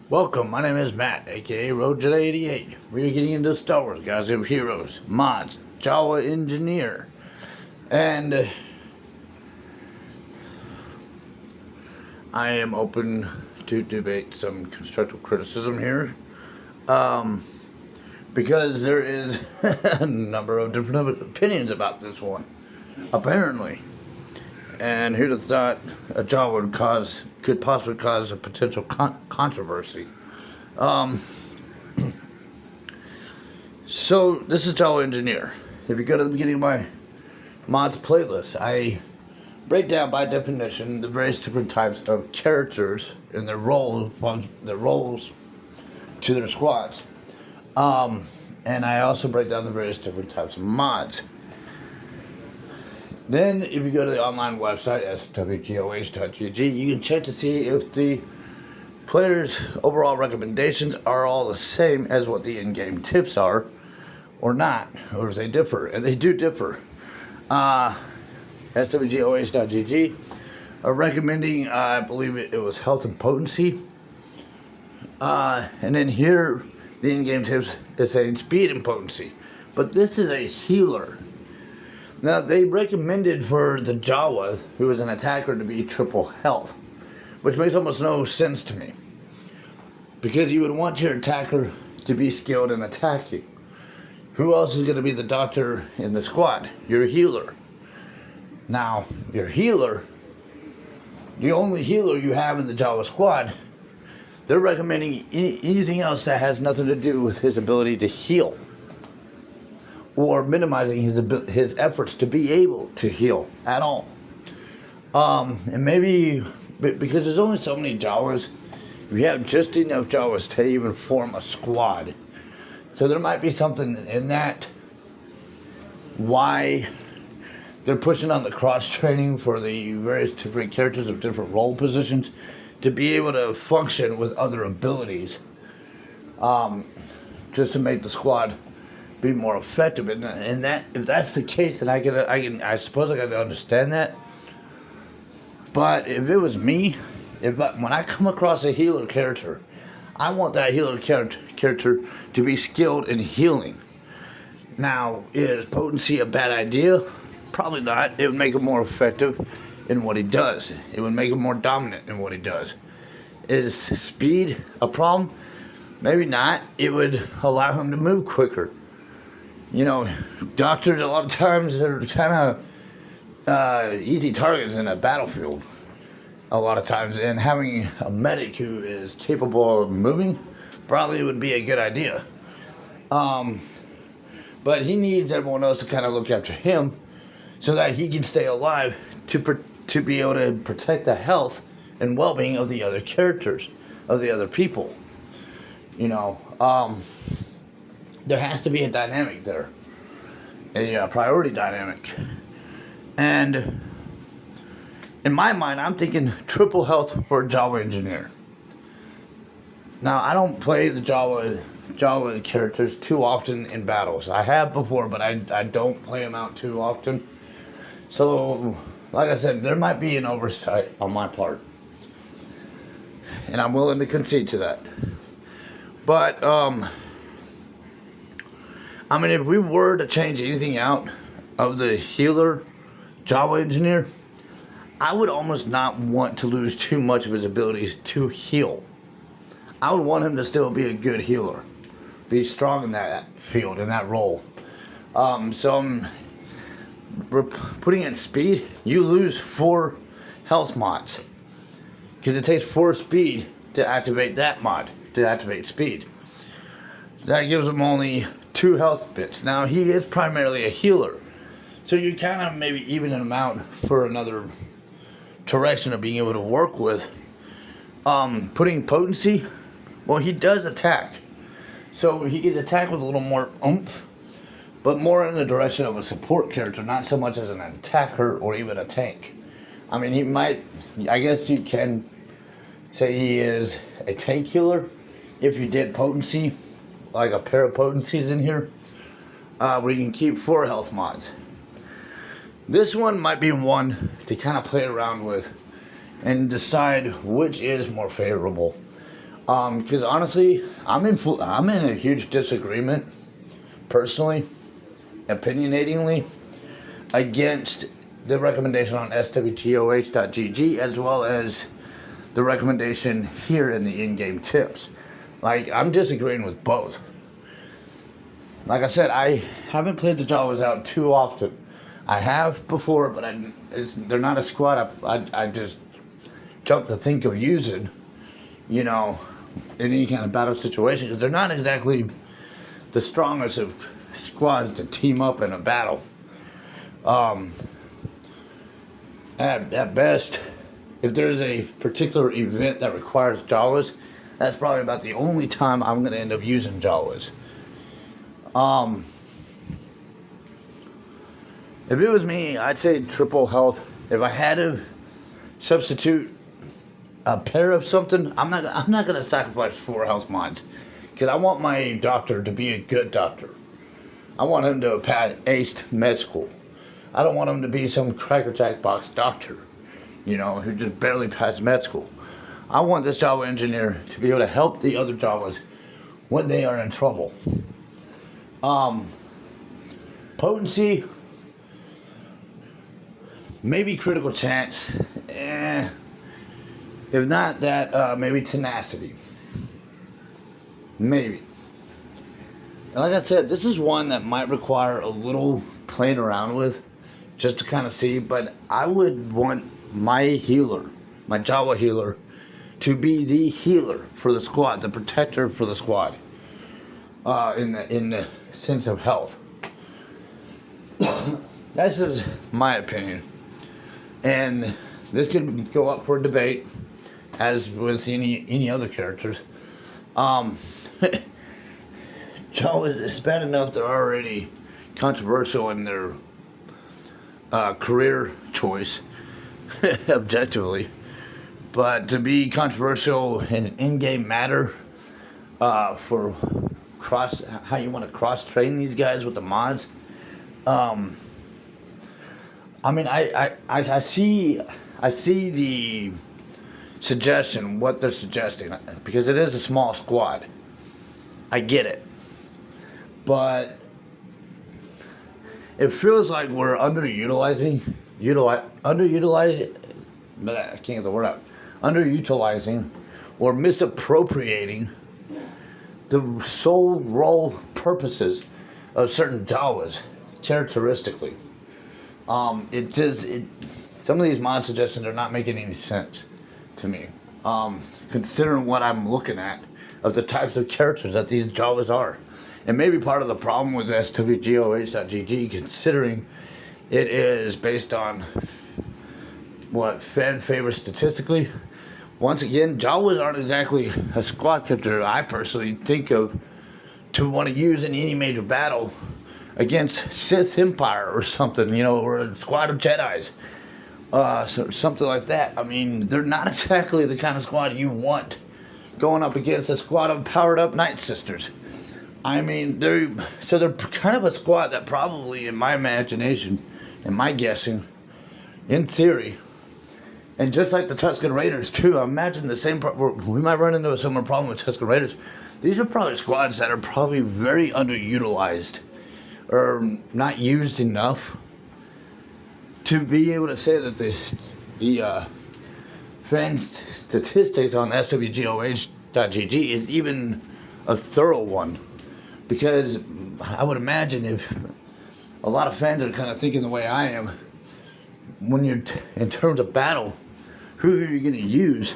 Welcome, my name is Matt, aka RoadJedi88. We're getting into Star Wars, Guys of Heroes, mods, Jawa Engineer, and I am open to debate some constructive criticism here, because there is a number of different opinions about this one, apparently. And who'd have thought a Jawa could possibly cause a potential controversy. So this is Jawa Engineer. If you go to the beginning of my mods playlist, I break down by definition the various different types of characters and their roles to their squads. And I also break down the various different types of mods. Then, if you go to the online website, swgoh.gg, you can check to see if the players' overall recommendations are all the same as what the in-game tips are, or not, or if they differ, and they do differ. swgoh.gg are recommending, I believe it was health and potency, and then here, the in-game tips is saying speed and potency, but this is a healer. Now, they recommended for the Jawa, who was an attacker, to be triple health, which makes almost no sense to me. Because you would want your attacker to be skilled in attacking. Who else is going to be the doctor in the squad? Your healer. Now, your healer, the only healer you have in the Jawa squad, they're recommending anything else that has nothing to do with his ability to heal, or minimizing his efforts to be able to heal at all. And maybe, because there's only so many Jawas, we have just enough Jawas to even form a squad. So there might be something in that, why they're pushing on the cross-training for the various different characters of different role positions to be able to function with other abilities, just to make the squad be more effective. And that, if that's the case, then I suppose I can understand that. But if it was me, when I come across a healer character, I want that healer character to be skilled in healing. Now, is potency a bad idea? Probably not. It would make him more effective in what he does. It would make him more dominant in what he does. Is speed a problem? Maybe not. It would allow him to move quicker. You know, doctors a lot of times are kind of easy targets in a battlefield. A lot of times, and having a medic who is capable of moving probably would be a good idea. But he needs everyone else to kind of look after him so that he can stay alive to be able to protect the health and well-being of the other characters, of the other people. You know, there has to be a dynamic there, a priority dynamic. And in my mind, I'm thinking triple health for a Jawa Engineer. Now, I don't play the Jawa characters too often in battles. I have before, but I don't play them out too often. So, like I said, there might be an oversight on my part, and I'm willing to concede to that. But, I mean, if we were to change anything out of the healer Jawa Engineer, I would almost not want to lose too much of his abilities to heal. I would want him to still be a good healer, be strong in that field, in that role. So we're putting in speed. You lose 4 health mods, because it takes 4 speed to activate that mod, to activate speed. That gives him only 2 health bits. Now, he is primarily a healer, so you kind of maybe even him out for another direction of being able to work with. Putting potency, well, he does attack, so he can attack with a little more oomph, but more in the direction of a support character, not so much as an attacker or even a tank. I mean, he might, I guess you can say he is a tank healer if you did potency, like a pair of potencies in here, where you can keep 4 health mods. This one might be one to kind of play around with and decide which is more favorable. Because honestly, I'm in a huge disagreement, personally, opinionatingly, against the recommendation on swgoh.gg as well as the recommendation here in the in-game tips. Like, I'm disagreeing with both. Like I said, I haven't played the Jawas out too often. I have before, but they're not a squad I just jump to think of using, in any kind of battle situation, because they're not exactly the strongest of squads to team up in a battle. At best, if there's a particular event that requires Jawas, that's probably about the only time I'm going to end up using Jawas. If it was me, I'd say triple health. If I had to substitute a pair of something, I'm not going to sacrifice 4 health mods, because I want my doctor to be a good doctor. I want him to have aced med school. I don't want him to be some crackerjack box doctor, who just barely passed med school. I want this Jawa engineer to be able to help the other Jawas when they are in trouble. Potency, maybe critical chance. If not that, maybe tenacity. Maybe. And like I said, this is one that might require a little playing around with, just to kind of see, but I would want my healer, my Jawa healer, to be the healer for the squad, the protector for the squad, in the sense of health. That's just my opinion. And this could go up for debate, as with any other characters. Jawa, it's bad enough they're already controversial in their career choice, objectively, but to be controversial in an in-game matter, for how you want to cross-train these guys with the mods. I see the suggestion, what they're suggesting, because it is a small squad. I get it, but it feels like we're underutilizing, I can't get the word out, underutilizing or misappropriating the sole role purposes of certain Jawas, characteristically. Some of these mod suggestions are not making any sense to me, considering what I'm looking at of the types of characters that these Jawas are. And maybe part of the problem with swgoh.gg, considering it is based on what fan favors statistically. Once again, Jawas aren't exactly a squad character I personally think of to want to use in any major battle against Sith Empire or something, or a squad of Jedis. So something like that. I mean, they're not exactly the kind of squad you want going up against a squad of powered up Night Sisters. I mean, they're kind of a squad that probably, in my imagination, and my guessing, in theory, and just like the Tusken Raiders too, I imagine the same. We might run into a similar problem with Tusken Raiders. These are probably squads that are probably very underutilized, or not used enough to be able to say that the fan statistics on swgoh.gg is even a thorough one. Because I would imagine if a lot of fans are kind of thinking the way I am, when you're in terms of battle, who are you going to use?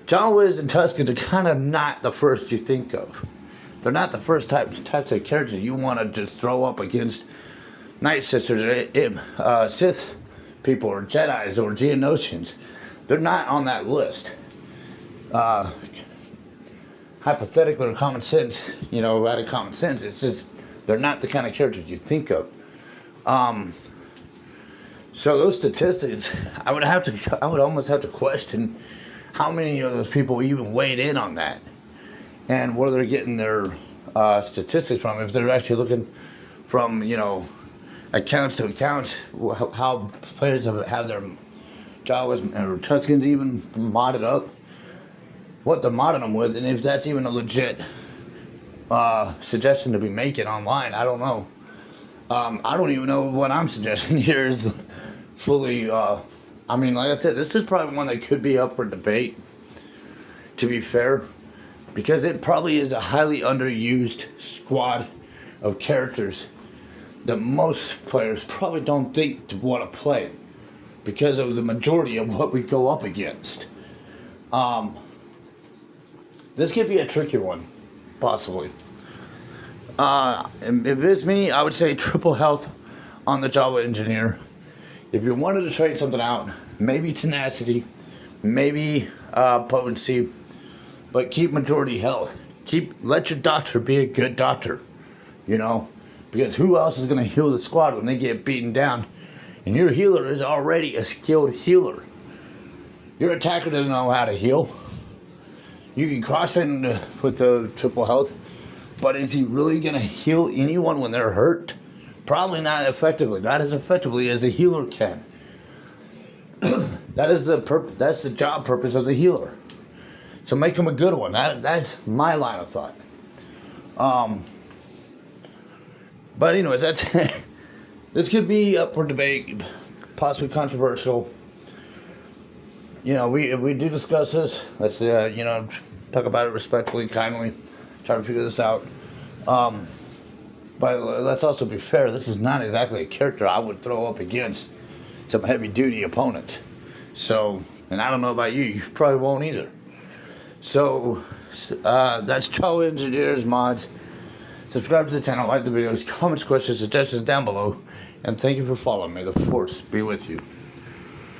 Jawas and Tuskens are kind of not the first you think of. They're not the first types of characters you want to just throw up against Night Sisters, Sith people, or Jedis, or Geonosians. They're not on that list. Hypothetical or common sense, out of common sense, it's just they're not the kind of characters you think of. So those statistics, I would almost have to question how many of those people even weighed in on that, and where they're getting their statistics from. If they're actually looking from accounts to accounts, how players have their Jawas or Tuskens even modded up. what they're modding them with, and if that's even a legit suggestion to be making online. I don't know. I don't even know what I'm suggesting here is fully. I mean, like I said, this is probably one that could be up for debate, to be fair, because it probably is a highly underused squad of characters that most players probably don't think to want to play because of the majority of what we go up against. This could be a tricky one, possibly. If it's me, I would say triple health on the Jawa engineer. If you wanted to trade something out, maybe tenacity, maybe potency, but keep majority health. Let your doctor be a good doctor, you know, because who else is going to heal the squad when they get beaten down? And your healer is already a skilled healer. Your attacker doesn't know how to heal. You can cross in with the triple health, but is he really going to heal anyone when they're hurt? Probably not effectively, not as effectively as a healer can. That's the job purpose of the healer. So make him a good one. That's my line of thought. But anyways, this could be up for debate, possibly controversial. You know, we do discuss this. Let's you know, talk about it respectfully, kindly, try to figure this out. But let's also be fair. This is not exactly a character I would throw up against some heavy-duty opponents. So, and I don't know about you. You probably won't either. So, that's Jawa Engineers Mods. Subscribe to the channel, like the videos, comments, questions, suggestions down below. And thank you for following me. The Force be with you.